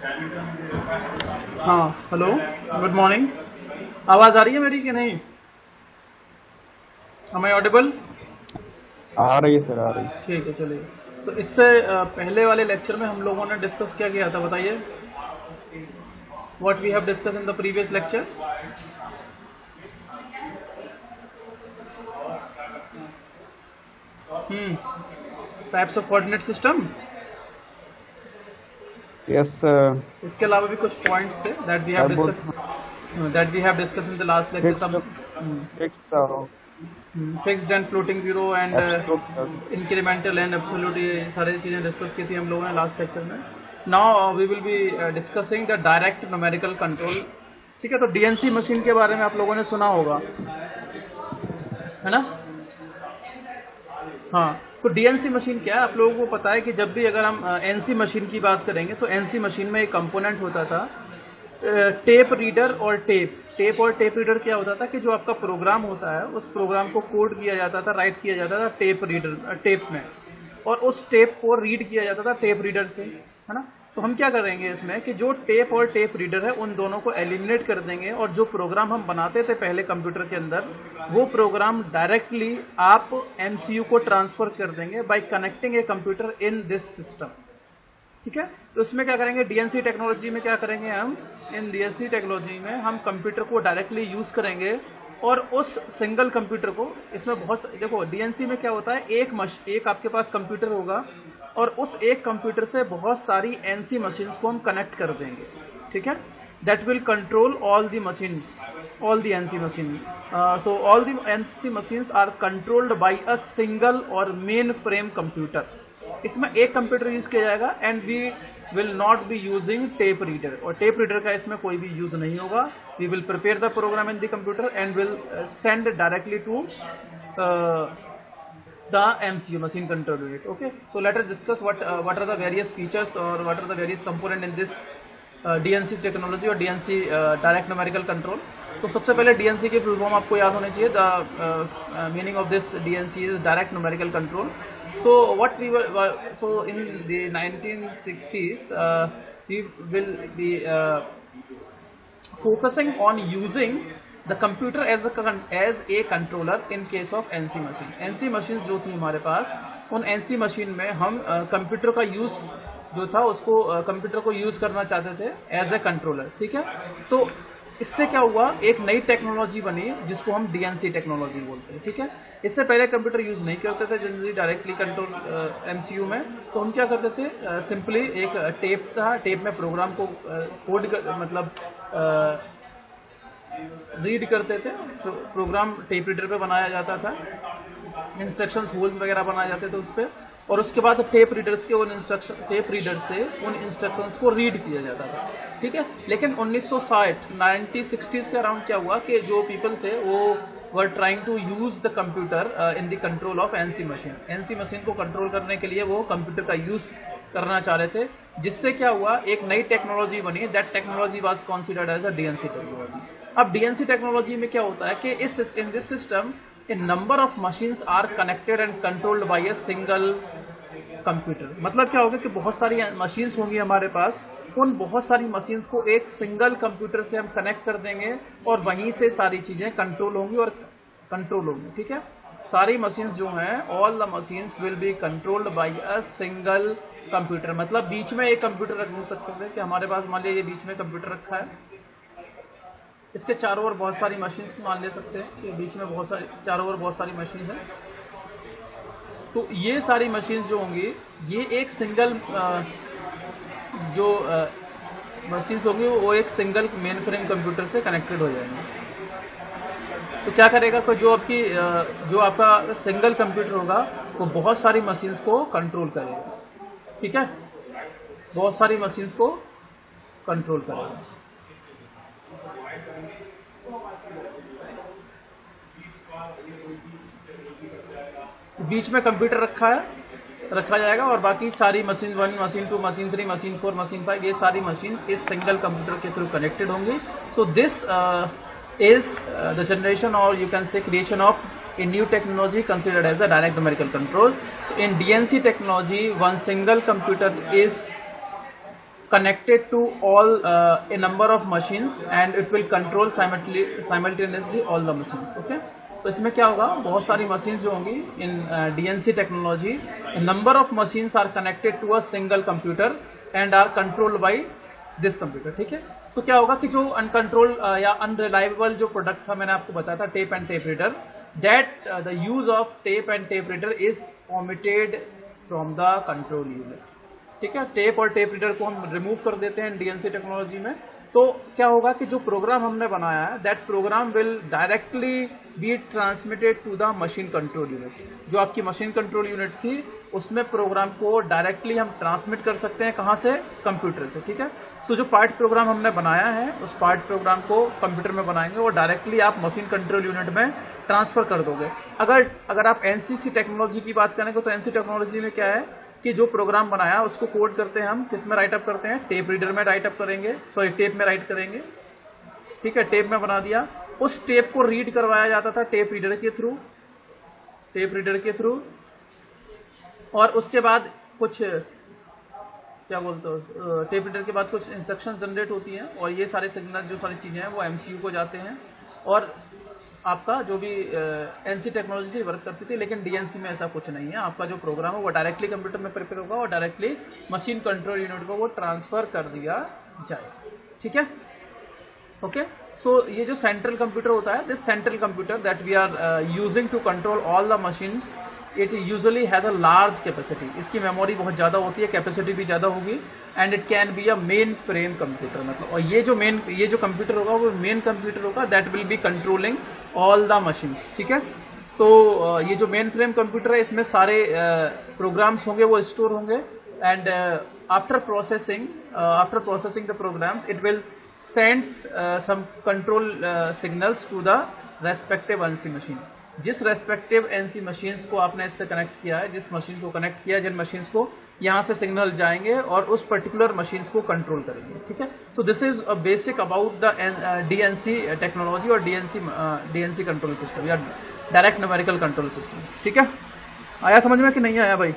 हाँ hello, good morning. आवाज़ आ रही है मेरी कि नहीं? M I audible? आ रही है सर, आ रही है। ठीक है, चलिए। तो इससे पहले वाले लेक्चर में हम लोगों ने डिस्कस क्या किया था, बताइए। What we have discuss in the previous lecture? Types of coordinate system. Yes इसके अलावा भी कुछ पॉइंट्स थे that we have discuss in the last lecture. Fixed सब fixed fixed and floating zero and absolute. Incremental and absolute, ये सारी चीज़ें discuss की थी हम लोगों ने लास्ट लेक्चर में। Now we will be discussing the direct numerical control. ठीक है, तो डीएनसी मशीन के बारे में आप लोगों ने सुना होगा, है ना? हाँ, तो डीएनसी मशीन क्या है, आप लोगों को पता है कि जब भी अगर हम एनसी मशीन की बात करेंगे तो एनसी मशीन में एक कंपोनेंट होता था टेप रीडर और टेप और टेप रीडर क्या होता था कि जो आपका प्रोग्राम होता है उस प्रोग्राम को कोड किया जाता था, राइट किया जाता था टेप में, और उस टेप को रीड किया जाता था टेप रीडर से, है ना? तो हम क्या करेंगे इसमें कि जो टेप और टेप रीडर है उन दोनों को एलिमिनेट कर देंगे, और जो प्रोग्राम हम बनाते थे पहले कंप्यूटर के अंदर वो प्रोग्राम डायरेक्टली आप एमसीयू को ट्रांसफर कर देंगे bye connecting a computer in this system. ठीक है, तो इसमें क्या करेंगे, डीएनसी टेक्नोलॉजी में क्या करेंगे हम, इन डीएनसी टेक्नोलॉजी में हम कंप्यूटर को डायरेक्टली यूज करेंगे, और उस सिंगल कंप्यूटर को, इसमें बहुत देखो डीएनसी में क्या होता है, एक आपके पास कंप्यूटर होगा और उस एक कंप्यूटर से बहुत सारी एनसी मशीन्स को हम कनेक्ट कर देंगे। ठीक है, that will control all the machines, all the NC machine. So all the NC machines are controlled by a single or mainframe computer. इसमें एक कंप्यूटर यूज किया जाएगा and we will not be using tape reader, और tape reader का इसमें कोई भी use नहीं होगा। We will prepare the program in the computer and will send directly to the MCU machine control unit. Okay, so let us discuss what are the various features or what are the various component in this DNC technology और DNC direct numerical control. तो सबसे पहले DNC की full form आपको याद होनी चाहिए। The meaning of this DNC is direct numerical control. So what we were so in the 1960s we will be focusing on using the computer as a controller in case of NC machine. NC machines जो थी हमारे पास, उन NC machine में हम computer का use जो था उसको कंप्यूटर को यूज करना चाहते थे एज ए कंट्रोलर। ठीक है, तो इससे क्या हुआ, एक नई टेक्नोलॉजी बनी जिसको हम डीएनसी टेक्नोलॉजी बोलते हैं। ठीक है, इससे पहले कंप्यूटर यूज नहीं करते थे जनरली डायरेक्टली कंट्रोल एमसीयू में। तो हम क्या करते थे, सिंपली एक टेप था, टेप में प्रोग्राम को कोड मतलब रीड करते थे, प्रोग्राम टेप रीडर पे बनाया जाता था, इंस्ट्रक्शंस होल्स वगैरह बनाए जाते थे उस पर, और उसके बाद टेप रीडर से उन इंस्ट्रक्शंस को रीड किया जाता था। ठीक है, लेकिन 1960s के अराउंड क्या हुआ कि जो पीपल थे वो were trying to use the computer in the control of NC machine. NC machine को कंट्रोल करने के लिए वो कंप्यूटर का यूज करना चाह रहे थे, जिससे क्या हुआ, एक नई टेक्नोलॉजी बनी। That technology was considered as a DNC technology. अब डीएनसी टेक्नोलॉजी में क्या होता है कि in this system a number of machines are connected and controlled by a single computer. मतलब क्या होगा कि बहुत सारी मशीन्स होंगी हमारे पास, उन बहुत सारी मशीन्स को एक सिंगल कंप्यूटर से हम कनेक्ट कर देंगे और वहीं से सारी चीजें कंट्रोल होंगी और कंट्रोल होंगी। ठीक है, सारी मशीन्स जो हैं, all the machines will be controlled by a single computer. मतलब बीच में एक कंप्यूटर रख सकते थे कि हमारे पास मान लीजिए ये बीच में कंप्यूटर रखा है, इसके चारों ओर बहुत सारी मशीन्स मान ले सकते हैं कि बीच में बहुत सारी, चारों ओर बहुत सारी मशीन्स हैं। तो ये सारी मशीन्स जो होंगी ये एक सिंगल जो मशीन्स होंगी वो एक सिंगल मेन फ्रेम कंप्यूटर से कनेक्टेड हो जाएंगे। तो क्या करेगा कि जो आपका सिंगल कंप्यूटर होगा वो बहुत सारी मशीन्स को कंट्रोल करेगा। ठीक है, बहुत सारी मशीन्स को कंट्रोल करेगा। बीच में कंप्यूटर रखा जाएगा और बाकी सारी machine 1, machine 2, machine 3, machine 4, machine 5, ये सारी मशीन इस सिंगल कंप्यूटर के थ्रू कनेक्टेड होंगी। So this is the generation और you can say creation of a new technology considered as a direct numerical control. So in DNC technology, one single computer is connected to all a number of machines and it will control simultaneously all the machines. Okay, तो इसमें क्या होगा, बहुत सारी machine जो होंगी in DNC technology, number of machines are connected to a single computer and are controlled by this computer. ठीक है, सो क्या होगा कि जो अनकंट्रोल या अनरिलायबल जो प्रोडक्ट था, मैंने आपको बताया था tape and tape reader, that the use of tape and tape reader is omitted from the control unit. ठीक है, टेप और टेप रीडर को हम रिमूव कर देते हैं DNC टेक्नोलॉजी में. तो क्या होगा कि जो प्रोग्राम हमने बनाया है, that program will directly be transmitted to the machine control unit. जो आपकी मशीन कंट्रोल यूनिट थी उसमें प्रोग्राम को डायरेक्टली हम ट्रांसमिट कर सकते हैं. कहाँ से? कंप्यूटर से. ठीक है, सो जो पार्ट प्रोग्राम हमने बनाया है उस पार्ट प्रोग्राम को कंप्यूटर में बनाएंगे और डायरेक्टली आप मशीन कंट्रोल यूनिट में ट्रांसफर कर दोगे. अगर आप NCC टेक्नोलॉजी की बात करेंगे तो NC टेक्नोलॉजी में क्या है कि जो प्रोग्राम बनाया उसको कोड करते हैं हम, किस में राइट अप करते हैं? टेप रीडर में राइट अप करेंगे, सॉरी टेप में राइट करेंगे. ठीक है, टेप में बना दिया, उस टेप को रीड करवाया जाता था टेप रीडर के थ्रू, और उसके बाद कुछ क्या बोलते हो, टेप रीडर के बाद कुछ इंस्ट्रक्शन जनरेट होती हैं और ये सारे सिग्नल जो सारी चीजें हैं वो MCU को जाते हैं और आपका जो भी NC टेक्नोलॉजी थी वर्क करती थी. लेकिन DNC में ऐसा कुछ नहीं है. आपका जो प्रोग्राम है वो डायरेक्टली कंप्यूटर में प्रिपेयर होगा और डायरेक्टली मशीन कंट्रोल यूनिट को वो ट्रांसफर कर दिया जाए. ठीक है, ओके. सो ये जो सेंट्रल कंप्यूटर होता है, this central computer that we are using to control all the machines, it usually has a large capacity. इसकी मेमोरी बहुत ज्यादा होती है, कैपेसिटी भी ज्यादा होगी, and it can be a mainframe computer. मतलब और ये जो कंप्यूटर होगा वो मेन कंप्यूटर होगा that will be controlling all the machines. ठीक है, सो ये जो मेन फ्रेम कंप्यूटर है इसमें सारे प्रोग्राम्स होंगे वो स्टोर होंगे, and after processing the programs it will sends some control signals to the respective NC machine. जिस रेस्पेक्टिव NC मशीन्स को आपने इससे कनेक्ट किया है, जिस मशीन को कनेक्ट किया है, जिन मशीन्स को, यहाँ से सिग्नल जाएंगे और उस पर्टिकुलर मशीन्स को कंट्रोल करेंगे. ठीक है, सो this is a basic about the DNC technology और DNC कंट्रोल सिस्टम या डायरेक्ट न्यूमेरिकल कंट्रोल सिस्टम. ठीक है, आया समझ में कि नहीं आया भाई?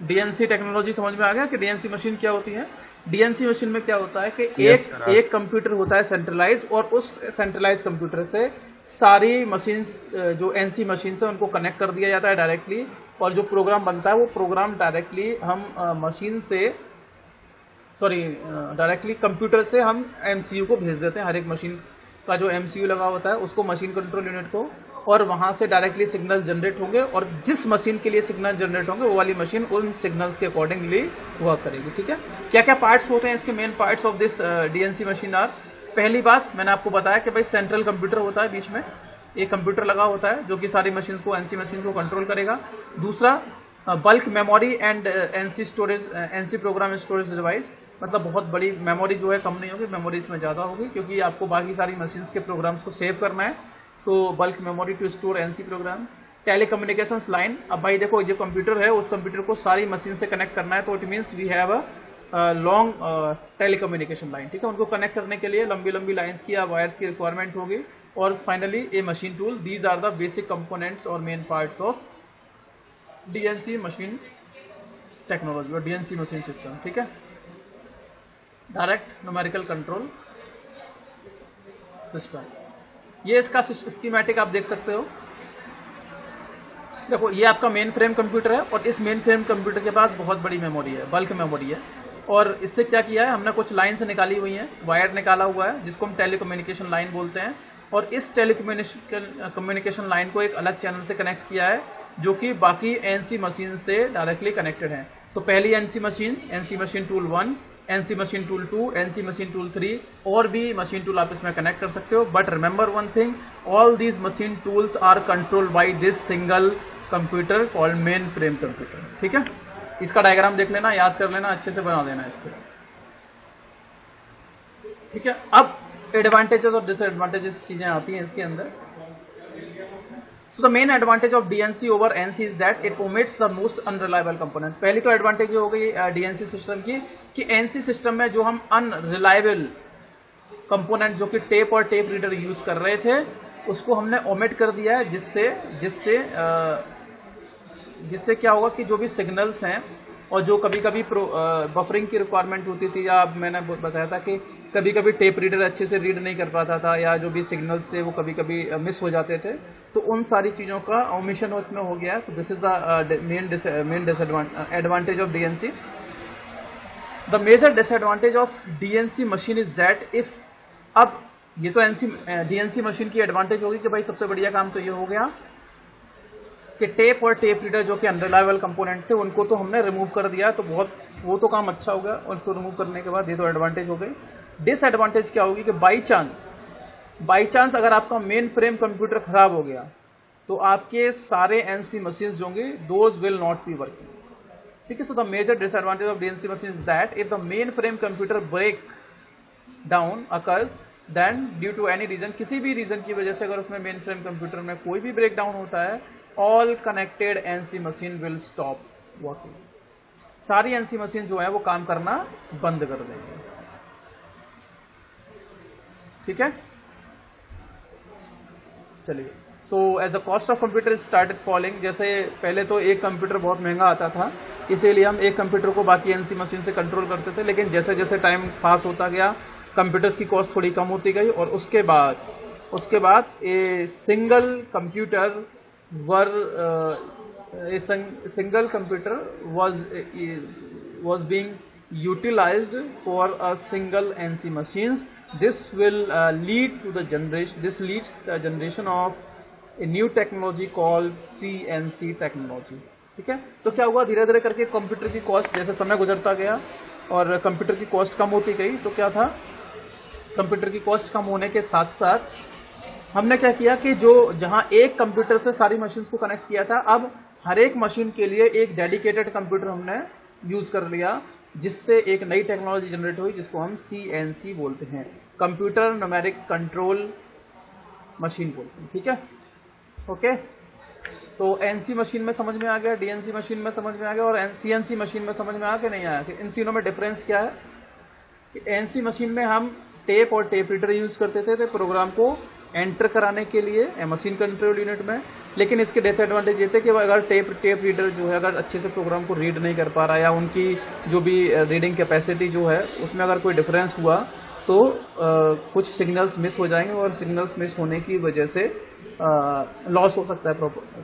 DNC टेक्नोलॉजी समझ में आ गया कि DNC मशीन क्या होती है? DNC मशीन में क्या होता है कि एक कंप्यूटर होता है सेंट्रलाइज, और उस सेंट्रलाइज कंप्यूटर से सारी मशीन्स जो NC मशीन्स है उनको कनेक्ट कर दिया जाता है डायरेक्टली, और जो प्रोग्राम बनता है वो प्रोग्राम डायरेक्टली हम डायरेक्टली कंप्यूटर से हम MCU को भेज देते हैं. हर एक मशीन का जो MCU लगा होता है उसको मशीन कंट्रोल यूनिट को, और वहां से डायरेक्टली सिग्नल जनरेट होंगे, और जिस मशीन के लिए सिग्नल जनरेट होंगे वो वाली मशीन उन सिग्नल्स के अकॉर्डिंगली वर्क करेगी. ठीक है, क्या क्या पार्ट्स होते हैं इसके? Main parts of this DNC machine are, पहली बात मैंने आपको बताया कि भाई सेंट्रल कंप्यूटर होता है, बीच में एक कंप्यूटर लगा होता है जो कि सारी मशीन्स को, NC मशीन को कंट्रोल करेगा. दूसरा bulk memory and NC program storage device, मतलब बहुत बड़ी मेमोरी जो है कम नहीं होगी, मेमोरी इसमें ज्यादा होगी क्योंकि आपको बाकी सारी मशीन्स के प्रोग्राम्स को सेव करना है. So bulk memory to store NC program. Telecommunications line, अब भाई देखो जो कंप्यूटर है उस कंप्यूटर को सारी मशीन से कनेक्ट करना है, तो it means we have a long telecommunication line. ठीक है, उनको कनेक्ट करने के लिए लंबी लंबी लाइंस की या वायर्स की रिक्वायरमेंट होगी. और finally a machine tool. These are the basic components और main parts of DNC machine technology और DNC मशीन सिस्टम. ठीक है, डायरेक्ट न्यूमेरिकल कंट्रोल सिस्टम. ये इसका स्कीमेटिक आप देख सकते हो. देखो ये आपका मेन फ्रेम कंप्यूटर है, और इस मेन फ्रेम कंप्यूटर के पास बहुत बड़ी मेमोरी है, बल्क मेमोरी है, और इससे क्या किया है हमने, कुछ लाइन से निकाली हुई है, वायर निकाला हुआ है जिसको हम टेलीकम्युनिकेशन लाइन बोलते हैं, और इस टेलीकम्युनिकेशन लाइन को एक अलग चैनल से कनेक्ट किया है जो कि बाकी NC मशीन से डायरेक्टली कनेक्टेड है. सो पहली NC machine tool 1, NC machine tool 2, NC machine tool 3, और भी मशीन टूल आप इसमें कनेक्ट कर सकते हो. But remember one thing, all these machine tools are controlled by this single computer called mainframe computer. ठीक है, इसका डायग्राम देख लेना, याद कर लेना, अच्छे से बना देना इसको. ठीक है, अब एडवांटेजेस और डिसएडवांटेजेस चीजें आती हैं इसके अंदर. So the main advantage of DNC over NC is that it omits the most unreliable component. पहली तो एडवांटेज हो गई DNC सिस्टम की कि NC सिस्टम में जो हम अनरिलायबल कंपोनेंट जो कि टेप और टेप रीडर यूज कर रहे थे उसको हमने ओमिट कर दिया है, जिससे क्या होगा कि जो भी सिग्नल्स हैं और जो कभी कभी बफरिंग की रिक्वायरमेंट होती थी, या मैंने बताया था कि कभी कभी टेप रीडर अच्छे से रीड नहीं कर पाता था, या जो भी सिग्नल्स थे वो कभी कभी मिस हो जाते थे, तो उन सारी चीज़ों का ओमिशन उसमें हो गया है। तो this is the main advantage of DNC. The major disadvantage of DNC machine is that if, अब ये तो डीएनसी मशीन की एडवांटेज होगी कि भाई सबसे बढ़िया काम तो ये हो गया कि टेप और टेप रीडर जो कि अनरिलायबल कंपोनेंट थे उनको तो हमने रिमूव कर दिया, तो वो तो काम अच्छा हो गया। और उसको रिमूव करने के बाद ये तो एडवांटेज हो गई। डिसएडवांटेज क्या होगी कि बाई चांस अगर आपका मेन फ्रेम कंप्यूटर खराब हो गया तो आपके सारे एनसी मशीन जो होंगे those will not be working. ठीक है, so the major disadvantage of DNC machine is that if the mainframe computer break down occurs, then due to any reason, किसी भी रीजन की वजह से अगर उसमें मेन फ्रेम कंप्यूटर में कोई भी ब्रेक डाउन होता है, all connected NC machine will stop working. सारी एनसी मशीन जो है वो काम करना बंद कर देंगे। ठीक है, चलिए। So as the cost of computer started falling, जैसे पहले तो एक कंप्यूटर बहुत महंगा आता था, इसीलिए हम एक कंप्यूटर को बाकी एनसी मशीन से कंट्रोल करते थे, लेकिन जैसे जैसे टाइम पास होता गया कंप्यूटर्स की कॉस्ट थोड़ी कम होती गई, और उसके बाद a single computer single computer was being utilized for a single NC machines. This will leads the generation of a new technology called CNC technology. ठीक है, तो क्या हुआ, धीरे धीरे करके कंप्यूटर की कॉस्ट, जैसे समय गुजरता गया और कंप्यूटर की कॉस्ट कम होती गई, तो क्या था, कंप्यूटर की कॉस्ट कम होने के साथ साथ हमने क्या किया कि जो जहां एक कंप्यूटर से सारी मशीन्स को कनेक्ट किया था, अब हर एक मशीन के लिए एक डेडिकेटेड कंप्यूटर हमने यूज कर लिया, जिससे एक नई टेक्नोलॉजी जनरेट हुई जिसको हम CNC बोलते हैं, कंप्यूटर न्यूमेरिक कंट्रोल मशीन बोलते हैं। ठीक है, ओके। तो NC मशीन में समझ में आ गया, DNC मशीन में समझ में आ गया, और CNC मशीन में समझ में आ गया नहीं आया कि इन तीनों में डिफरेंस क्या है। कि NC मशीन में हम टेप और टेप रीडर यूज करते थे प्रोग्राम को एंटर कराने के लिए मशीन कंट्रोल यूनिट में, लेकिन इसके डिसएडवांटेज ये थे कि अगर टेप रीडर जो है अगर अच्छे से प्रोग्राम को रीड नहीं कर पा रहा, या उनकी जो भी रीडिंग कैपेसिटी जो है उसमें अगर कोई डिफरेंस हुआ तो कुछ सिग्नल्स मिस हो जाएंगे, और सिग्नल्स मिस होने की वजह से लॉस हो सकता है।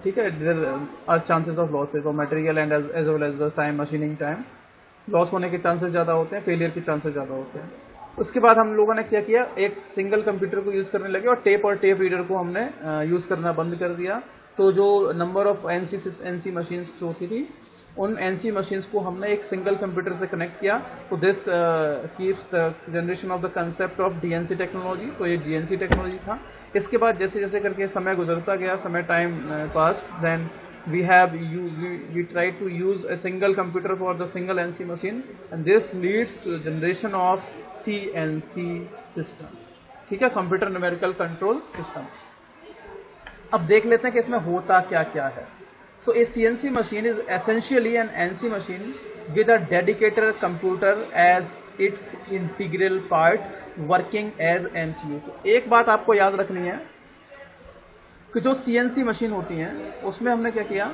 ठीक है, there are chances of losses of material and as well as the time, machining time, loss होने के चांसेस ज़्यादा होते हैं, फेलियर के चांसेस ज़्यादा होते हैं। उसके बाद हम लोगों ने क्या किया, एक सिंगल कंप्यूटर को यूज करने लगे और टेप रीडर को हमने यूज करना बंद कर दिया। तो जो नंबर ऑफ एनसी मशीन्स जो होती थी, उन एनसी मशीन्स को हमने एक सिंगल कंप्यूटर से कनेक्ट किया। तो this keeps the generation of the concept of DNC technology. तो ये डीएनसी टेक्नोलॉजी था। इसके बाद जैसे जैसे करके समय गुजरता गया, समय time past, then we try to use a single computer for the single NC machine, and this leads to the generation of CNC system. ठीक है, कंप्यूटर न्यूमेरिकल कंट्रोल सिस्टम। अब देख लेते हैं कि इसमें होता क्या क्या है। So a CNC machine is essentially an NC machine with a dedicated computer as its integral part working as MCU। एक बात आपको याद रखनी है कि जो CNC मशीन होती हैं उसमें हमने क्या किया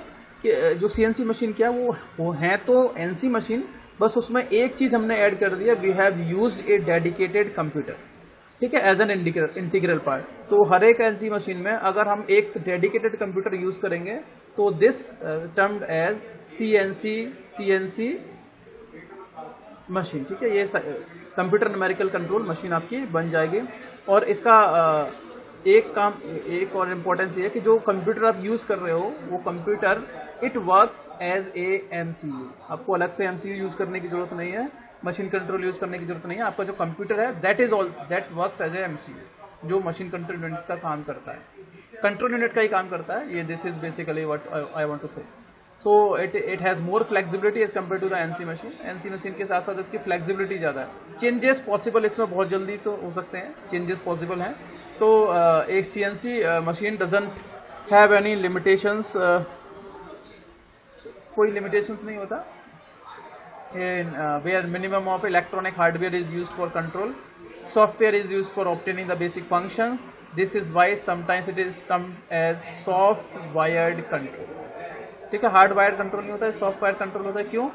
कि जो CNC मशीन क्या वो है तो NC मशीन, बस उसमें एक चीज हमने ऐड कर दिया, we have used a dedicated computer. ठीक है, एज एन इंटीग्रल पार्ट। तो हर एक NC मशीन में अगर हम एक डेडिकेटेड कंप्यूटर यूज करेंगे तो this termed as CNC machine. ठीक है, ये कंप्यूटर न्यूमेरिकल कंट्रोल मशीन आपकी बन जाएगी। और इसका एक और इम्पोर्टेंस ये है कि जो कंप्यूटर आप यूज कर रहे हो वो computer it works as a MCU। आपको अलग से MCU यूज करने की जरूरत नहीं है, मशीन कंट्रोल यूज करने की जरूरत नहीं है। आपका जो कंप्यूटर है that works as a MCU, जो मशीन कंट्रोल यूनिट का काम करता है, कंट्रोल यूनिट का ही काम करता है। ये this is basically what I want to say. So it has more flexibility as compare to the NC machine. NC machine के साथ साथ इसकी फ्लेक्सिबिलिटी ज्यादा है। चेंजेस पॉसिबल इसमें बहुत जल्दी से हो सकते हैं, चेंजेस पॉसिबल हैं। तो एक CNC machine doesn't have any limitations, कोई लिमिटेशंस नहीं होता। where minimum of electronic hardware is used for control, software is used for obtaining the basic functions. This is why sometimes it is termed as soft wired control। ठीक है, hard wired control नहीं होता है, soft wired control होता है। क्यों?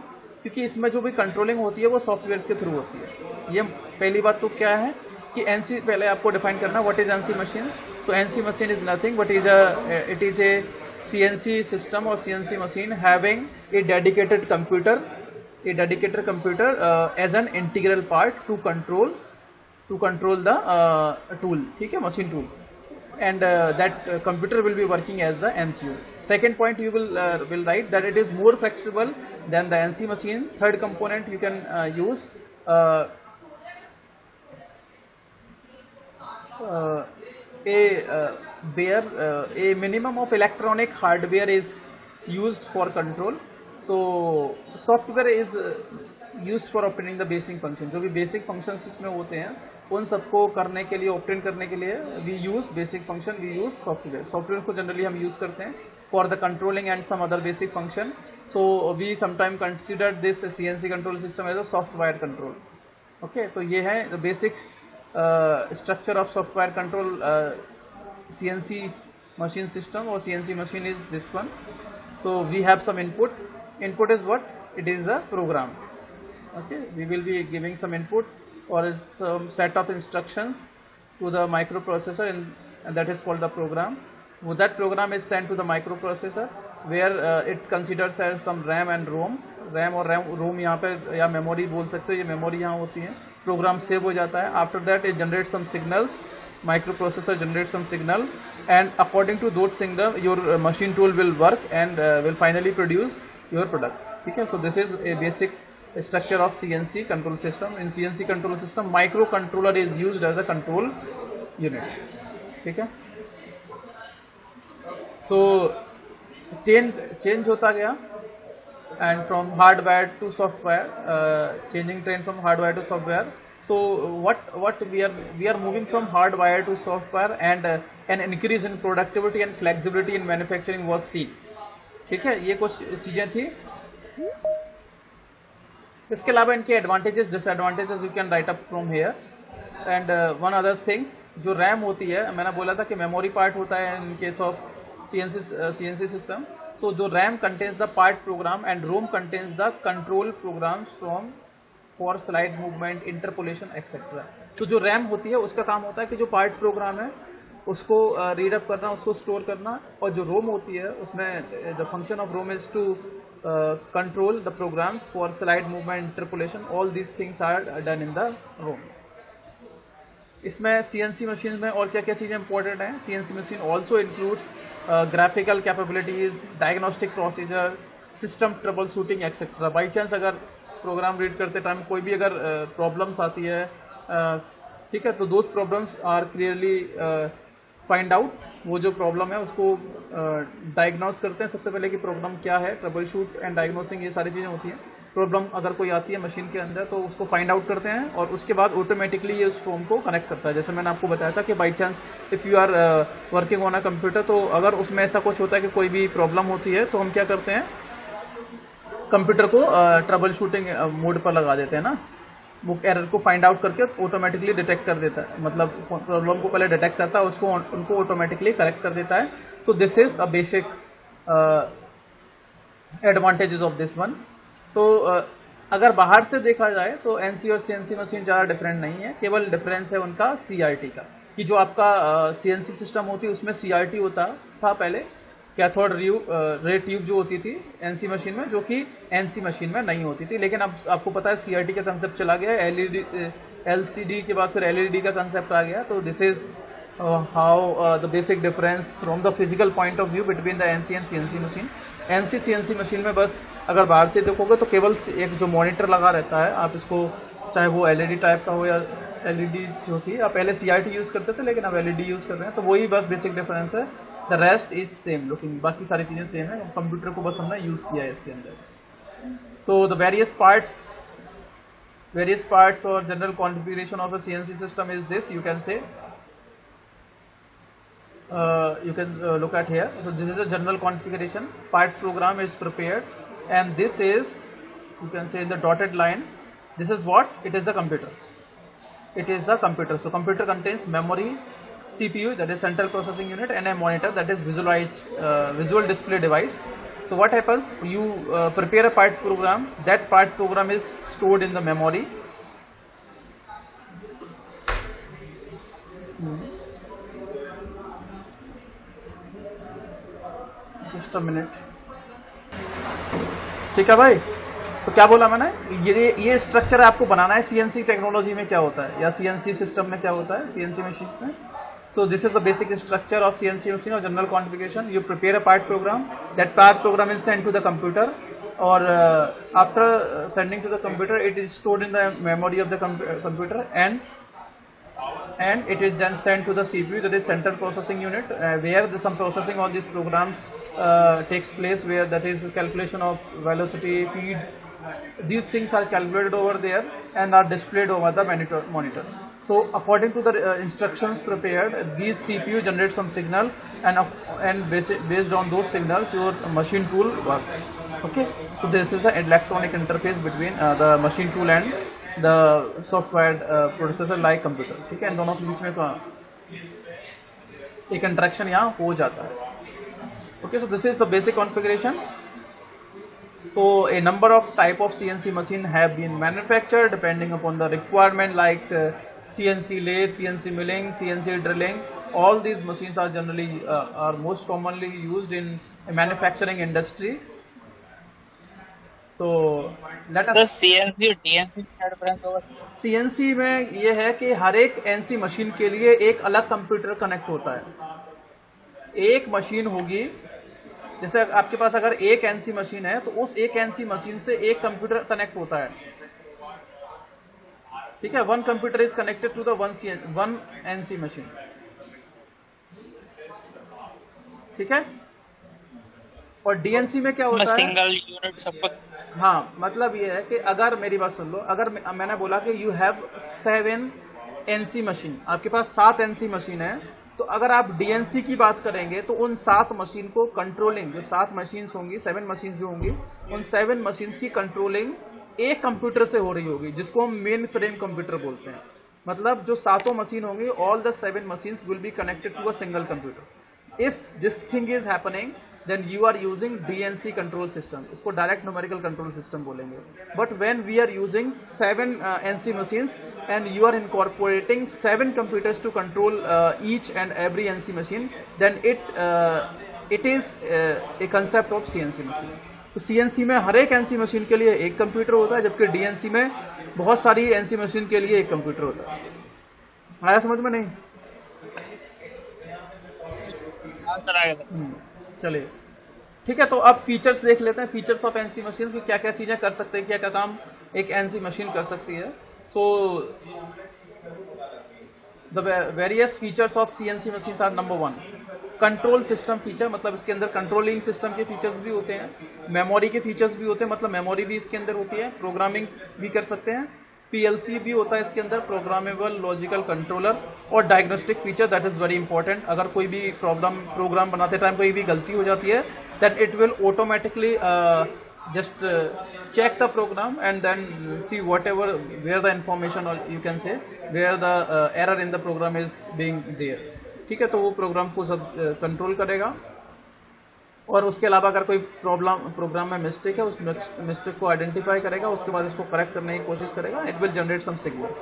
क्योंकि इसमें जो भी कंट्रोलिंग होती है वो सॉफ्टवेयर के थ्रू होती है। ये पहली बात तो क्या है कि एनसी, पहले आपको डिफाइन करना what is NC machine. So NC machine is nothing but it is a CNC system और CNC machine having a dedicated computer as an integral part to control the tool, ठीक है, machine tool, and that computer will be working as the MCU. Second point, you will write that it is more flexible than the NC machine. Third component, you can use a minimum of electronic hardware is used for control. So software is used for operating the basic function. जो भी basic functions इसमें होते हैं उन सबको करने के लिए, ऑपरेट करने के लिए we use basic function, we use software को जनरली हम यूज करते हैं for the controlling and some other basic function. So we sometime consider this CNC control system as a software control. Okay, तो ये है the basic structure of software control CNC machine system, और CNC machine is this one. So we have some input is what? It is a program. Okay, we will be giving some input or some set of instructions to the microprocessor, and that is called the program. That program is sent to the microprocessor where it considers as some RAM and ROM. RAM और ROM यहाँ पे या memory बोल सकते हो, ये memory यहाँ होती है. प्रोग्राम सेव हो जाता है. After that it generates some signals. Microprocessor generates some signal, and according to those signal your machine tool will work and will finally produce your product. ठीक है, so this is a basic structure of CNC control system. In CNC control system, microcontroller is used as a control unit. ठीक है, so change होता गया, and from hardware to software, changing trend from hardware to software. So what we are moving from hardware to software, and an increase in productivity and flexibility in manufacturing was seen. ठीक है, ये कुछ चीजें थी. इसके अलावा इनके advantages, disadvantages you can write up from here. And one other things, जो रैम होती है, मैंने बोला था कि मेमोरी पार्ट होता है in case of CNC system. So जो RAM contains the part program and ROM contains the control programs for slide movement, interpolation et cetera. तो जो रैम होती है उसका काम होता है कि जो पार्ट प्रोग्राम है उसको रीड अप करना, उसको स्टोर करना, और जो रोम होती है उसमें the function of ROM is to control the programs for slide movement, interpolation. All these things are done in the ROM. इसमें सीएनसी मशीन में और क्या क्या चीज़ें इंपॉर्टेंट हैं. CNC machine also includes graphical capabilities, diagnostic procedure, system troubleshooting etcetera. By chance अगर program read करते time कोई भी अगर प्रॉब्लम्स आती है, ठीक है, तो those problems are clearly find out. वो जो प्रॉब्लम है उसको डायग्नोस करते हैं सबसे पहले कि प्रॉब्लम क्या है. ट्रबल शूट एंड डायग्नोसिंग, ये सारी चीज़ें होती हैं. प्रॉब्लम अगर कोई आती है मशीन के अंदर तो उसको फाइंड आउट करते हैं, और उसके बाद ऑटोमेटिकली ये उस फॉर्म को कनेक्ट करता है. जैसे मैंने आपको बताया था कि by chance if you are working on a computer, तो अगर उसमें ऐसा कुछ होता है कि कोई भी प्रॉब्लम होती है तो हम क्या करते हैं, कंप्यूटर को ट्रबल शूटिंग मोड पर लगा देते हैं ना. वो एरर को फाइंड आउट करके ऑटोमेटिकली डिटेक्ट कर देता है, मतलब प्रॉब्लम को पहले डिटेक्ट करता है, उसको उनको ऑटोमेटिकली करेक्ट कर देता है. तो this is a basic advantages of this one. तो अगर बाहर से देखा जाए तो एनसी और सीएनसी मशीन ज़्यादा डिफरेंट नहीं है. केवल डिफरेंस है उनका सीआरटी का, कि जो आपका सीएनसी सिस्टम होती है उसमें सीआरटी होता था पहले, कैथोड रे ट्यूब जो होती थी एनसी मशीन में, जो कि एनसी मशीन में नहीं होती थी. लेकिन अब आपको पता है सीआरटी का कंसेप्ट चला गया, एलसीडी के बाद फिर एलईडी का कंसेप्ट आ गया. तो this is how the basic difference from the physical point of view between the NC and CNC machine. NC CNC machine में बस अगर बाहर से देखोगे तो केवल एक जो मॉनिटर लगा रहता है, आप इसको चाहे वो एलईडी टाइप का हो या एलईडी जो थी, आप पहले सीआरटी यूज करते थे लेकिन अब एलईडी यूज कर रहे हैं. तो वही बस बेसिक डिफरेंस है. The rest is same looking, बाकी सारी चीज़ें सेम है. कंप्यूटर को बस हमने यूज किया है इसके अंदर. सो द वेरियस पार्ट्स और general configuration of a CNC system is this. You can से you can look at here. So this is a general configuration. Part program is prepared, and this is, you can say in the dotted line, this is what it is, the computer. It is the computer. So computer contains memory, CPU, that is central processing unit, and a monitor, that is visual display device. So what happens? You prepare a part program. That part program is stored in the memory. Just a minute. ठीक है भाई, तो क्या बोला मैंने, ये structure आपको बनाना है। सीएनसी टेक्नोलॉजी में क्या होता है या सीएनसी सिस्टम में क्या होता है, सीएनसी मशीन में। So this is the basic structure of CNC machine or general configuration. You prepare a part program. That part program is sent to the computer, or after sending to the computer, it is stored in the memory of the computer, and it is then sent to the CPU, that is central processing unit, where some processing on these programs takes place, where that is calculation of velocity, feed. These things are calculated over there and are displayed over the monitor. So according to the instructions prepared, these CPU generate some signal, and based on those signals your machine tool works. Okay, so this is the electronic interface between the machine tool and the software processor like computer. ठीक है, इन दोनों के बीच में एक interaction यहाँ हो जाता है. Okay, so this is the basic configuration. So a number of type of CNC machine have been manufactured depending upon the requirement, like CNC lathe, CNC milling, CNC drilling. All these machines are generally are most commonly used in a manufacturing industry. So let us CNC और DNC का difference होगा. CNC में ये है कि हर एक NC machine के लिए एक अलग कंप्यूटर कनेक्ट होता है. एक मशीन होगी, जैसे आपके पास अगर एक NC मशीन है तो उस एक NC मशीन से एक कंप्यूटर कनेक्ट होता है. ठीक है, one computer is connected to the one NC machine. ठीक है, और DNC में क्या होता है, सिंगल यूनिट सब. हाँ, मतलब ये है कि अगर मेरी बात सुन लो, अगर मैंने बोला कि यू हैव 7 NC मशीन, आपके पास 7 NC मशीन है, तो अगर आप DNC की बात करेंगे तो उन 7 मशीन को कंट्रोलिंग, जो 7 मशीन्स होंगी, 7 मशीन्स जो होंगी, उन 7 मशीन्स की कंट्रोलिंग एक कंप्यूटर से हो रही होगी, जिसको हम मेन फ्रेम कंप्यूटर बोलते हैं. मतलब जो 7 मशीन होंगी, all the 7 machines will be connected to a single computer. If this thing is happening, then you are using DNC control system. इसको direct numerical control system बोलेंगे. But when we are using 7 NC machines and you are incorporating 7 computers to control each and every NC machine, then it is a concept of CNC machine. तो CNC में हर एक NC machine के लिए एक computer होता है, जबकि DNC में बहुत सारी NC मशीन के लिए एक कंप्यूटर होता है. आया समझ में? नहीं चलिए, ठीक है. तो अब फीचर्स देख लेते हैं, फीचर्स ऑफ एनसी मशीन की क्या क्या चीजें कर सकते हैं, क्या क्या काम एक एनसी मशीन कर सकती है. So the various features of CNC machines are, number 1 control system feature, मतलब इसके अंदर कंट्रोलिंग सिस्टम के फीचर्स भी होते हैं, मेमोरी के फीचर्स भी होते हैं, मतलब मेमोरी भी इसके अंदर होती है, प्रोग्रामिंग भी कर सकते हैं, PLC भी होता है इसके अंदर, प्रोग्रामेबल लॉजिकल कंट्रोलर, और diagnostic feature, that is very important. अगर कोई भी प्रोग्राम बनाते टाइम कोई भी गलती हो जाती है, then it will automatically just check the program and then see whatever where the information, or you can say where the error in the program is being there. ठीक है, तो वो प्रोग्राम को सब कंट्रोल करेगा. और उसके अलावा अगर कोई प्रोग्राम में मिस्टेक है, उस मिस्टेक को आइडेंटिफाई करेगा, उसके बाद उसको करेक्ट करने की कोशिश करेगा. It will generate some signals.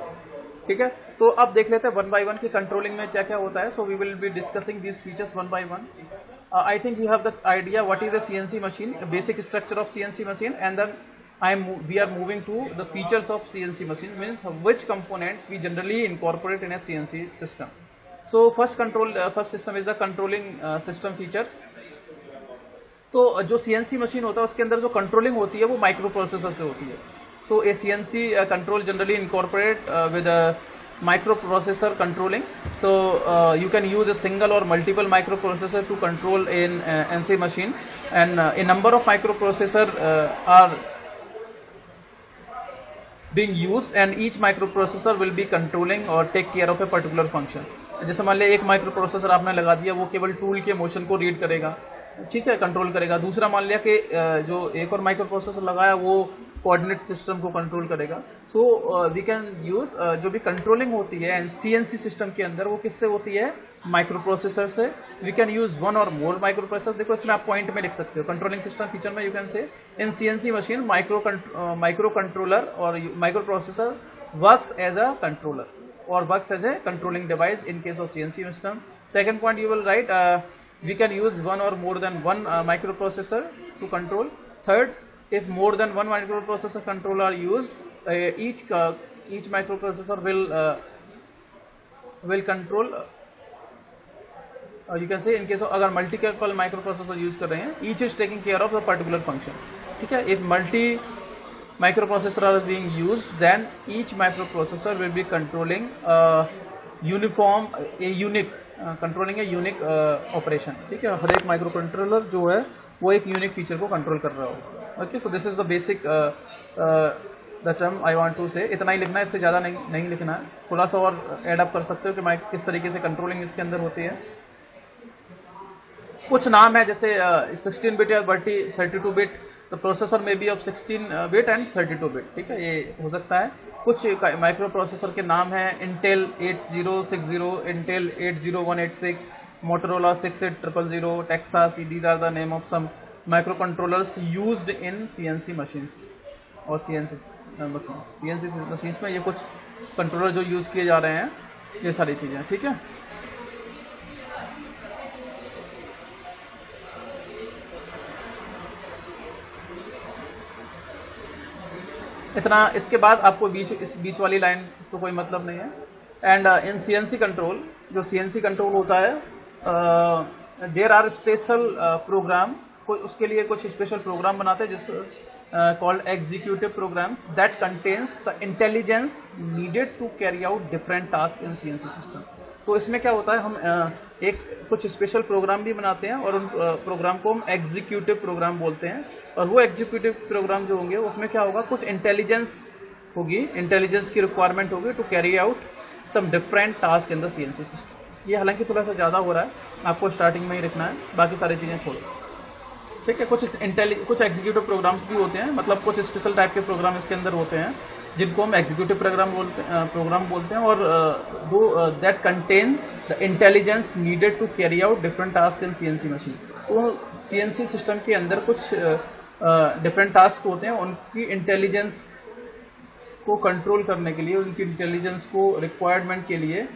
ठीक है, तो अब देख लेते हैं 1 by 1 की कंट्रोलिंग में क्या क्या होता है. So we will be discussing these features 1 by 1. I think you have the idea what is a CNC machine, a basic structure of CNC machine, and then we are moving to the features of CNC machine, means which component we generally incorporate in a CNC system. So first system is the controlling system feature. तो जो CNC machine होता है उसके अंदर जो controlling होती है वो माइक्रो प्रोसेसर से होती है. सो ए CNC control generally incorporate with microprocessor controlling. So you can use a single or multiple microprocessor to control an NC machine, and a number of microprocessor are being used, and each microprocessor will be controlling or take care of a particular function. जैसे मान लिया एक microprocessor आपने लगा दिया, वो केवल tool के मोशन को रीड करेगा, ठीक है, कंट्रोल करेगा. दूसरा मान लिया कि जो एक और माइक्रोप्रोसेसर लगाया वो कोऑर्डिनेट सिस्टम को कंट्रोल करेगा। सो वी कैन यूज जो भी कंट्रोलिंग होती है CNC सिस्टम के अंदर वो किससे होती है, माइक्रो प्रोसेसर से। वी कैन यूज वन और मोर माइक्रो प्रोसेसर। देखो इसमें आप पॉइंट में लिख सकते हो, कंट्रोलिंग सिस्टम फीचर में you can say in CNC machine microcontroller और microprocessor works as a controller or works as a controlling device in case of CNC system. Second point you will write we can use one or more than one microprocessor to control. Third, if more than one microprocessor controller are used, each microprocessor will control you can say in case of अगर multiple microprocessor use कर रहे हैं, each is taking care of a particular function. ठीक है, if multi microprocessor are being used, then each microprocessor will be controlling controlling a unique operation. ठीक है, हर एक microcontroller जो है वो एक यूनिक फीचर को कंट्रोल कर रहा होगा। Okay, so this is the basic the term I want to say. इतना ही लिखना है, इससे ज़्यादा नहीं लिखना है। थोड़ा सा और एड अप कर सकते हो कि किस तरीके से कंट्रोलिंग इसके अंदर होती है। कुछ नाम है जैसे 16 बिट या 32 बिट, तो प्रोसेसर में be of 16 bit and 32 bit. ठीक है, ये हो सकता है। कुछ माइक्रो प्रोसेसर के नाम है Intel 8060, Intel 80186, Motorola 68000, Texas. These are the name of some micro controllers used in CNC machines और CNC मशीन्स में ये कुछ कंट्रोलर जो यूज किए जा रहे हैं, ये सारी चीजें। ठीक है, इतना। इसके बाद आपको इस बीच वाली लाइन तो कोई मतलब नहीं है। एंड इन CNC कंट्रोल, जो CNC कंट्रोल होता है, देयर आर स्पेशल प्रोग्राम, उसके लिए कुछ स्पेशल प्रोग्राम बनाते हैं जिस called executive programs that contains the intelligence needed to carry out different task in CNC system. तो इसमें क्या होता है, हम एक कुछ स्पेशल प्रोग्राम भी बनाते हैं और उन प्रोग्राम को हम एग्जीक्यूटिव प्रोग्राम बोलते हैं। और वो एग्जीक्यूटिव प्रोग्राम जो होंगे उसमें क्या होगा, कुछ इंटेलिजेंस होगी, इंटेलिजेंस की रिक्वायरमेंट होगी to carry out some different task in the CNC system. ये हालांकि थोड़ा सा ज़्यादा हो रहा है, आपको स्टार्टिंग में ही रखना है, बाकी सारी चीज़ें छोड़ो। ठीक है, कुछ एग्जीक्यूटिव प्रोग्राम्स भी होते हैं, मतलब कुछ स्पेशल टाइप के प्रोग्राम इसके अंदर होते हैं जिनको हम एग्जीक्यूटिव प्रोग्राम बोलते हैं और दो that contain the intelligence needed to carry out different task in CNC machine. तो CNC सिस्टम के अंदर कुछ डिफरेंट टास्क होते हैं, उनकी इंटेलिजेंस को कंट्रोल करने के लिए, उनकी इंटेलिजेंस को रिक्वायरमेंट के लिए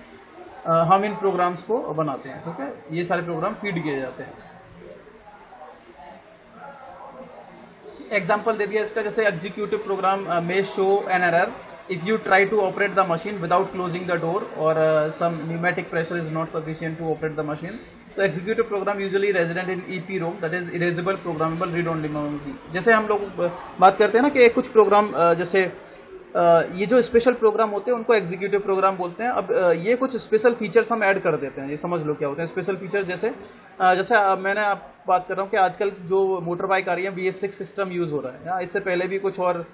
हम इन प्रोग्राम्स को बनाते हैं। ठीक है, ये सारे प्रोग्राम फीड किए जाते हैं। एग्जाम्पल दे दिया इसका, जैसे executive program may show an error if you try to operate the machine without closing the door और some pneumatic pressure is not sufficient to operate the machine. So executive program usually resident in EPROM, that is erasable programmable read only memory। जैसे हम लोग बात करते हैं ना कि कुछ प्रोग्राम जैसे ये जो स्पेशल प्रोग्राम होते हैं उनको एग्जीक्यूटिव प्रोग्राम बोलते हैं। अब ये कुछ स्पेशल फीचर्स हम ऐड कर देते हैं, ये समझ लो क्या होते हैं स्पेशल फीचर। जैसे मैंने आप बात कर रहा हूँ कि आजकल जो मोटर बाइक आ रही है BS6 सिस्टम यूज हो रहा है, या इससे पहले भी कुछ और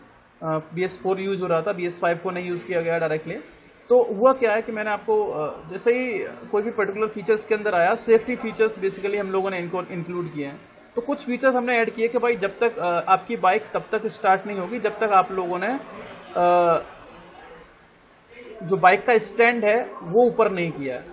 BS4 यूज हो रहा था, BS5 को नहीं यूज किया गया डायरेक्टली। तो हुआ क्या है कि मैंने आपको जैसे ही कोई भी पर्टिकुलर फीचर्स के अंदर आया, सेफ्टी फीचर्स बेसिकली हम लोगों ने इनको इंक्लूड किए हैं। तो कुछ फीचर्स हमने ऐड किए कि भाई जब तक आपकी बाइक तब तक स्टार्ट नहीं होगी जब तक आप लोगों ने जो बाइक का स्टैंड है वो ऊपर नहीं किया है,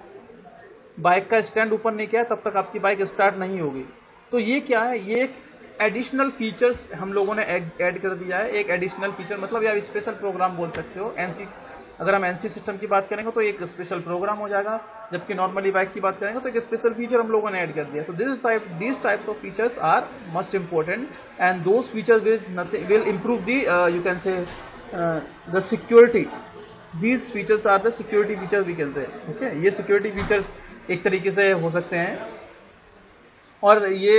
बाइक का स्टैंड ऊपर नहीं किया है तब तक आपकी बाइक स्टार्ट नहीं होगी। तो ये क्या है, ये एक एडिशनल फीचर्स हम लोगों ने ऐड कर दिया है। एक एडिशनल फीचर मतलब या स्पेशल प्रोग्राम बोल सकते हो। अगर हम NC सिस्टम की बात करेंगे तो एक स्पेशल प्रोग्राम हो जाएगा, जबकि नॉर्मली बाइक की बात करेंगे तो एक स्पेशल फीचर हम लोगों ने ऐड कर दिया। तो these types of features are most important and those features will improve the you can say the security। These features are the security features we can say। okay, ये security features एक तरीके से हो सकते हैं। और ये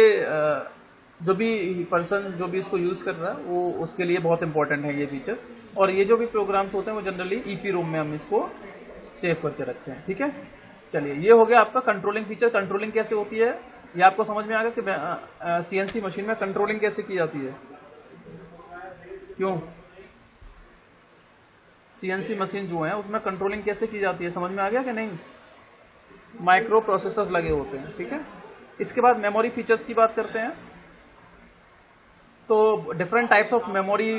जो भी पर्सन जो भी इसको यूज कर रहा है वो उसके लिए बहुत इंपॉर्टेंट है ये फीचर। और ये जो भी प्रोग्राम्स होते हैं वो जनरली EPROM में हम इसको सेव करके रखते हैं। ठीक है, चलिए ये हो गया आपका कंट्रोलिंग फीचर। कंट्रोलिंग कैसे होती है ये आपको समझ में आ गया कि CNC मशीन में कंट्रोलिंग कैसे की जाती है। क्यों CNC मशीन जो है उसमें कंट्रोलिंग कैसे की जाती है समझ में आ गया कि नहीं। माइक्रो प्रोसेसर लगे होते हैं। ठीक है, इसके बाद मेमोरी फीचर्स की बात करते हैं। तो different types of memory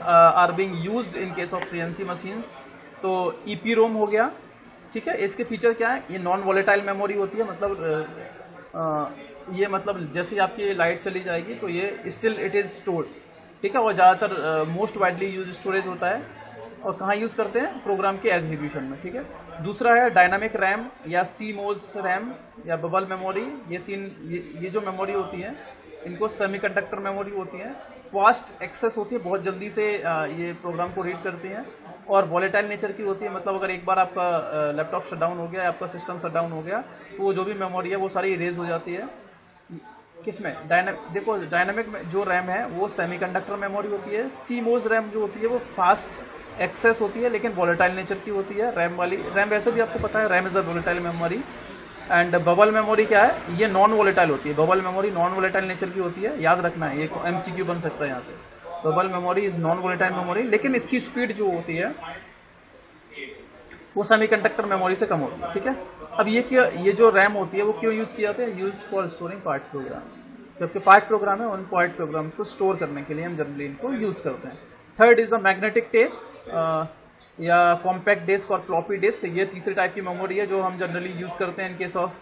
are being used in case of CNC machines. तो ईपी रोम हो गया, ठीक है। इसके फीचर क्या है, ये नॉन वॉलेटाइल मेमोरी होती है, मतलब ये मतलब जैसे ही आपकी लाइट चली जाएगी तो ये स्टिल इट इज स्टोर्ड, ठीक है। और ज़्यादातर मोस्ट वाइडली यूज स्टोरेज होता है, और कहाँ यूज़ करते हैं, प्रोग्राम के एग्जीक्यूशन में, ठीक है। दूसरा है डायनामिक रैम या सीमोस रैम या बबल मेमोरी। ये तीन ये जो मेमोरी होती है इनको सेमीकंडक्टर मेमोरी होती है। फास्ट एक्सेस होती है, बहुत जल्दी से ये प्रोग्राम को रीड करती हैं, और वॉलेटाइल नेचर की होती है, मतलब अगर एक बार आपका लैपटॉप शट डाउन हो गया, आपका सिस्टम शट डाउन हो गया, तो वो जो भी मेमोरी है वो सारी इरेज हो जाती है। किसमें, देखो डायनामिक में जो रैम है वो सेमीकंडक्टर मेमोरी होती है। सीमोस रैम जो होती है वो फास्ट एक्सेस होती है लेकिन वॉलेटाइल नेचर की होती है। रैम वैसे भी आपको पता है, RAM is a volatile memory. And bubble memory क्या है, ये नॉन वॉलेटाइल होती है। Bubble memory non volatile nature की होती है, याद रखना है, ये एमसीक्यू बन सकता है यहाँ से। Bubble memory is non volatile memory, लेकिन इसकी स्पीड जो होती है वो सेमीकंडक्टर मेमोरी से कम होती है, ठीक है। अब ये जो रैम होती है वो क्यों यूज किया जाता है, used for storing part programme. जबकि पार्ट प्रोग्राम है, उन पार्ट प्रोग्राम्स को स्टोर करने के लिए हम जनरली इनको यूज करते हैं। Third is the magnetic tape या कॉम्पैक्ट डिस्क और फ्लॉपी डिस्क। ये तीसरी टाइप की मेमोरी है जो हम जनरली यूज करते हैं इन केस ऑफ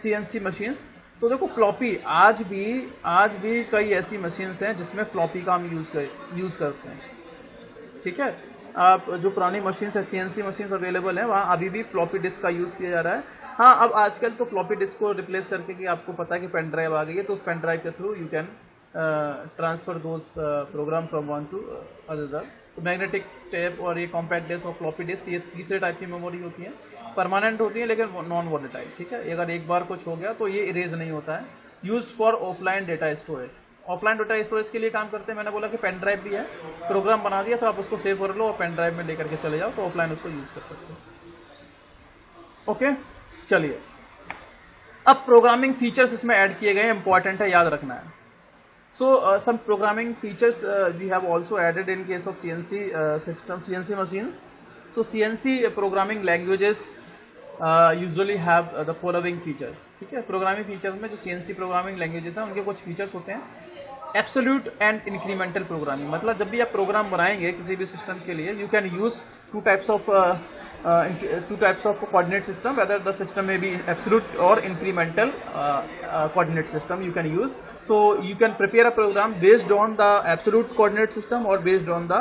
सीएनसी मशीन्स। तो देखो फ्लॉपी, आज भी कई ऐसी मशीन्स हैं जिसमें फ्लॉपी का हम यूज करते हैं, ठीक है। आप जो पुरानी मशीन्स है, सीएनसी मशीन्स अवेलेबल है, वहाँ अभी भी फ्लॉपी डिस्क का यूज किया जा रहा है। हाँ, अब आजकल तो फ्लॉपी डिस्क को रिप्लेस करके कि आपको पता है कि पेन ड्राइव आ गई है, तो उस पेन ड्राइव के through you can transfer those program from one to other. तो मैग्नेटिक टेप और ये कॉम्पैक्ट डिस्क और फ्लॉपी डिस्क, ये तीसरे टाइप की मेमोरी होती है। परमानेंट होती है लेकिन नॉन वॉलेटाइल, ठीक है। अगर एक बार कुछ हो गया तो ये इरेज नहीं होता है। Used for offline data storage. Offline data storage के लिए काम करते हैं। मैंने बोला कि पेन ड्राइव भी है, प्रोग्राम बना दिया तो आप उसको सेव कर लो और पेन ड्राइव में लेकर के चले जाओ, तो ऑफलाइन उसको यूज कर सकते हो। ओके, चलिए अब प्रोग्रामिंग फीचर्स इसमें ऐड किए गए, इंपॉर्टेंट है, याद रखना है। So some programming features we have also added in case of CNC systems, CNC machines. So CNC programming languages usually have the following features, ठीक है। प्रोग्रामिंग फीचर्स में जो CNC प्रोग्रामिंग लैंग्वेजेस हैं उनके कुछ फीचर्स होते हैं। एब्सोल्यूट एंड इंक्रीमेंटल प्रोग्रामिंग, मतलब जब भी आप प्रोग्राम बनाएंगे किसी भी सिस्टम के लिए, you can use two types of coordinate system, whether the system may be absolute or incremental coordinate system you can use. So you can prepare a program based on the absolute coordinate system or based on the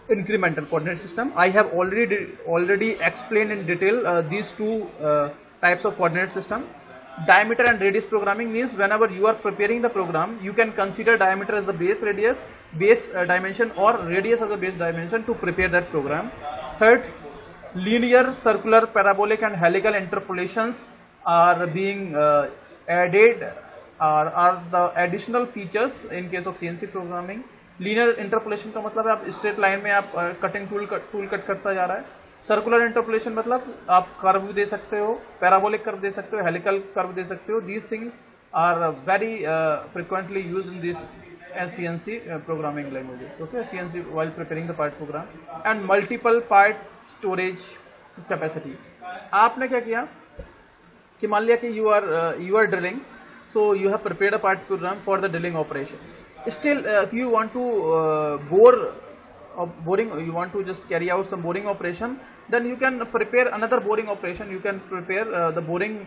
incremental coordinate system. I have already explained in detail these two types of coordinate system. Diameter and radius programming means whenever you are preparing the program, you can consider diameter as the base dimension, or radius as a base dimension to prepare that program. Third, linear, circular, parabolic and helical interpolations are being added, are the additional features in case of CNC programming. Linear interpolation का मतलब है आप straight line में आप cutting tool cut करता जा रहा है। सर्कुलर इंटरपोलेशन मतलब आप कर्व दे सकते हो, पैराबोलिक कर्व दे सकते हो, हेलिकल कर्व दे सकते हो। These things are very frequently use in this CNC programming languages, okay, CNC while preparing the part program. And multiple part storage capacity. आपने क्या किया कि मान लिया कि you are drilling, so you have prepared a part program for the drilling operation. Still if you want to boring, you want to just carry out some boring operation, then you can prepare another boring operation. You can prepare the boring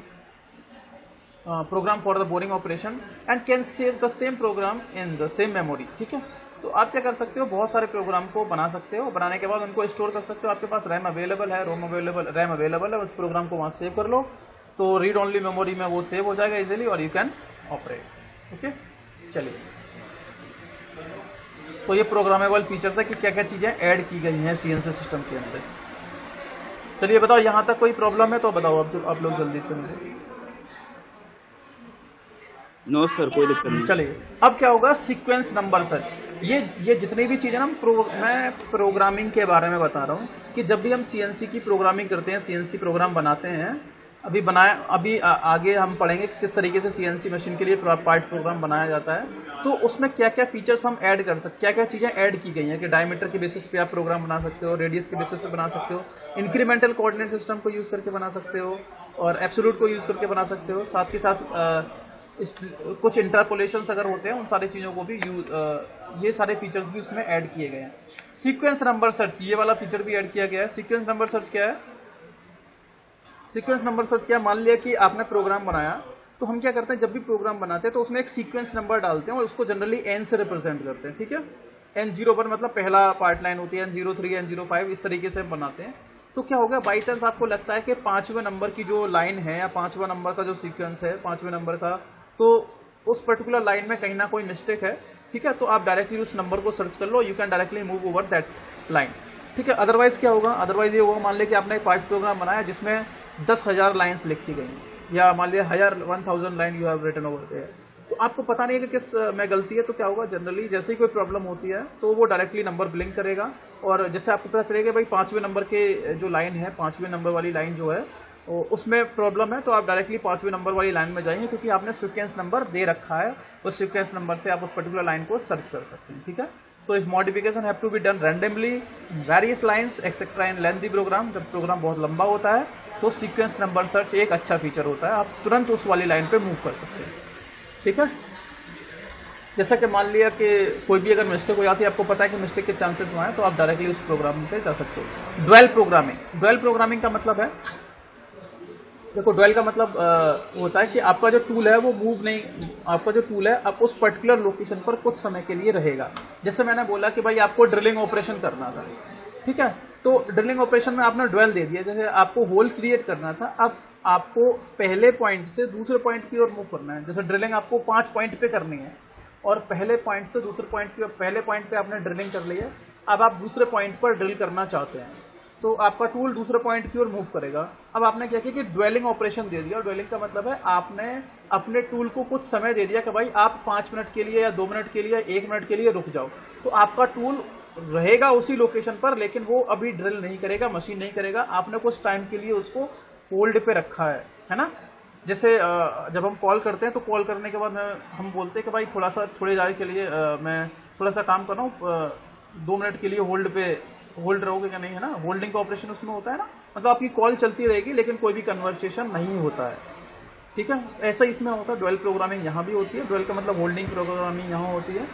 program for the boring operation and can save the same program in the same memory, ठीक है। तो आप क्या कर सकते हो, बहुत सारे प्रोग्राम को बना सकते हो, बनाने के बाद उनको स्टोर कर सकते हो। आपके पास रैम अवेलेबल है, रैम अवेलेबल है, उस प्रोग्राम को वहाँ सेव कर लो, तो रीड ओनली मेमोरी में वो सेव हो जाएगा इजीली और यू कैन ऑपरेट, ओके। चलिए, तो ये प्रोग्रामेबल फीचर्स है कि क्या क्या चीजें ऐड की गई हैं CNC सिस्टम के अंदर। चलिए बताओ, यहाँ तक कोई प्रॉब्लम है तो बताओ आप लोग जल्दी से मुझे। नो सर, कोई दिक्कत नहीं। चलिए, अब क्या होगा, सीक्वेंस नंबर सर्च। ये जितनी भी चीजें ना मैं प्रोग्रामिंग के बारे में बता रहा हूँ कि जब भी हम CNC की प्रोग्रामिंग करते हैं, CNC प्रोग्राम बनाते हैं, अभी आगे हम पढ़ेंगे कि किस तरीके से CNC मशीन के लिए पार्ट प्रोग्राम बनाया जाता है। तो उसमें क्या क्या फीचर्स हम ऐड कर सकते, क्या क्या चीजें ऐड की गई हैं कि डायमीटर के बेसिस पे आप प्रोग्राम बना सकते हो, रेडियस के बेसिस पे बना सकते हो, इंक्रीमेंटल कोऑर्डिनेट सिस्टम को यूज करके बना सकते हो, और एब्सोल्यूट को यूज करके बना सकते हो। साथ के साथ कुछ इंटरपोलेशंस अगर होते हैं उन सारी चीज़ों को भी ये सारे फीचर्स भी उसमें ऐड किए गए हैं। सीक्वेंस नंबर सर्च, ये वाला फीचर भी ऐड किया गया है। सीक्वेंस नंबर सर्च क्या है? सीक्वेंस नंबर सर्च क्या, मान लिया कि आपने प्रोग्राम बनाया, तो हम क्या करते हैं, जब भी प्रोग्राम बनाते हैं तो उसमें एक सीक्वेंस नंबर डालते हैं और उसको जनरली n से रिप्रेजेंट करते हैं, ठीक है। n01 मतलब पहला पार्ट लाइन होती है, n03, n05 इस तरीके से हम बनाते हैं। तो क्या होगा, बाई चांस आपको लगता है कि 5वें नंबर की जो लाइन है या 5वां नंबर का जो सीक्वेंस है 5वें नंबर का, तो उस पर्टिकुलर लाइन में कहीं ना कोई मिस्टेक है, ठीक है, तो आप डायरेक्टली उस नंबर को सर्च कर लो, you can directly move over that line, ठीक है। अदरवाइज क्या होगा, अदरवाइज ये होगा, मान लिया कि आपने एक पार्ट प्रोग्राम बनाया जिसमें 10,000 लाइन्स लिखी गई या मान लिया 1000 line you have written over there, तो आपको पता नहीं है कि किस में गलती है। तो क्या होगा, जनरली जैसे ही कोई प्रॉब्लम होती है तो वो डायरेक्टली नंबर ब्लिंक करेगा और जैसे आपको पता चलेगा भाई 5वें नंबर के जो लाइन है, 5वें नंबर वाली लाइन जो है उसमें प्रॉब्लम है, तो आप डायरेक्टली 5वें नंबर वाली लाइन में जाएंगे क्योंकि आपने सीक्वेंस नंबर दे रखा है, उस सीक्वेंस नंबर से आप उस पर्टिकुलर लाइन को सर्च कर सकते हैं, ठीक है। So if modification have to be done randomly various lines etcetera in lengthy program, जब प्रोग्राम बहुत लंबा होता है तो सीक्वेंस नंबर सर्च एक अच्छा फीचर होता है, आप तुरंत उस वाली लाइन पे मूव कर सकते हैं, ठीक है। जैसा कि मान लिया कि कोई भी अगर मिस्टेक हो जाती है, आपको पता है कि मिस्टेक के चांसेस वहाँ हैं, तो आप डायरेक्टली उस प्रोग्राम पे जा सकते हो। ड्वेल प्रोग्रामिंग, ड्वेल प्रोग्रामिंग का मतलब है, देखो ड्वेल का मतलब होता है कि आपका जो टूल है वो मूव नहीं, आपका जो टूल है आप उस पर्टिकुलर लोकेशन पर कुछ समय के लिए रहेगा। जैसे मैंने बोला कि भाई आपको ड्रिलिंग ऑपरेशन करना था, ठीक है, तो ड्रिलिंग ऑपरेशन में आपने ड्वेल दे दिया, जैसे आपको होल क्रिएट करना था, अब आपको पहले पॉइंट से दूसरे पॉइंट की ओर मूव करना है। जैसे ड्रिलिंग आपको 5 पॉइंट पे करनी है और पहले पॉइंट से दूसरे पॉइंट की ओर, पहले पॉइंट पे आपने ड्रिलिंग कर ली है, अब आप दूसरे पॉइंट पर ड्रिल करना चाहते हैं, तो आपका टूल दूसरे पॉइंट की ओर मूव करेगा। अब आपने क्या किया कि ड्वेलिंग ऑपरेशन दे दिया, और ड्वेलिंग का मतलब है आपने अपने टूल को कुछ समय दे दिया कि भाई आप 5 मिनट के लिए या 2 मिनट के लिए, 1 मिनट के लिए रुक जाओ, तो आपका टूल रहेगा उसी लोकेशन पर, लेकिन वो अभी ड्रिल नहीं करेगा, मशीन नहीं करेगा, आपने कुछ टाइम के लिए उसको होल्ड पे रखा है ना। जैसे जब हम कॉल करते हैं तो कॉल करने के बाद हम बोलते हैं कि भाई थोड़ी देर के लिए मैं थोड़ा सा काम कर रहा हूँ, 2 मिनट के लिए होल्ड रहोगे क्या, नहीं है ना, होल्डिंग का ऑपरेशन उसमें होता है ना, मतलब आपकी कॉल चलती रहेगी लेकिन कोई भी कन्वर्सेशन नहीं होता है, ठीक है। ऐसा इसमें होता है, ड्वेल प्रोग्रामिंग यहाँ भी होती है, ड्वेल का मतलब होल्डिंग प्रोग्रामिंग यहाँ होती है,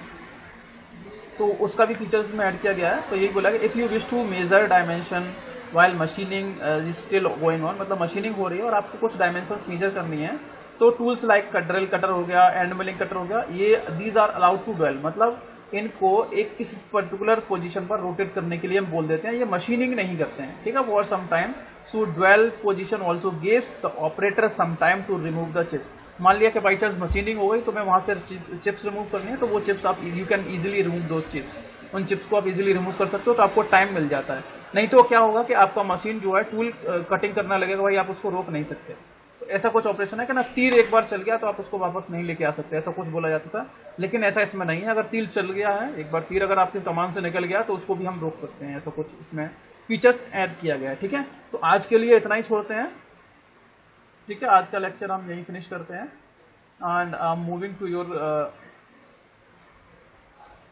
तो उसका भी फीचर्स में ऐड किया गया है। तो यही बोला कि if you wish to measure dimension while machining is still going on, मतलब मशीनिंग हो रही है और आपको कुछ डायमेंशंस मेजर करनी है, तो टूल्स लाइक ड्रिल कटर हो गया, एंड मिलिंग कटर हो गया, ये these are allowed to dwell, मतलब इनको एक किसी पर्टिकुलर पोजीशन पर रोटेट करने के लिए हम बोल देते हैं, ये मशीनिंग नहीं करते हैं, ठीक है, for some time. So dwell position also gives the operator some time to remove the chips. मान लिया कि बाई चांस मशीनिंग हो गई तो मैं वहां से चिप्स रिमूव करनी है, तो वो चिप्स आप यू कैन इजीली रिमूव दो चिप्स, उन चिप्स को आप इजीली रिमूव कर सकते हो, तो आपको टाइम मिल जाता है। नहीं तो क्या होगा कि आपका मशीन जो है टूल कटिंग करना लगेगा, भाई आप उसको रोक नहीं सकते। तो ऐसा कुछ ऑपरेशन है कि ना, तीर एक बार चल गया तो आप उसको वापस नहीं लेके आ सकते, ऐसा कुछ बोला जाता था, लेकिन ऐसा इसमें नहीं है। अगर तीर चल गया है, एक बार तीर अगर आपके कमान से निकल गया तो उसको भी हम रोक सकते हैं, ऐसा कुछ इसमें फीचर्स ऐड किया गया है, ठीक है। तो आज के लिए इतना ही छोड़ते हैं, ठीक है, आज का लेक्चर हम यही फिनिश करते हैं, and I am moving to your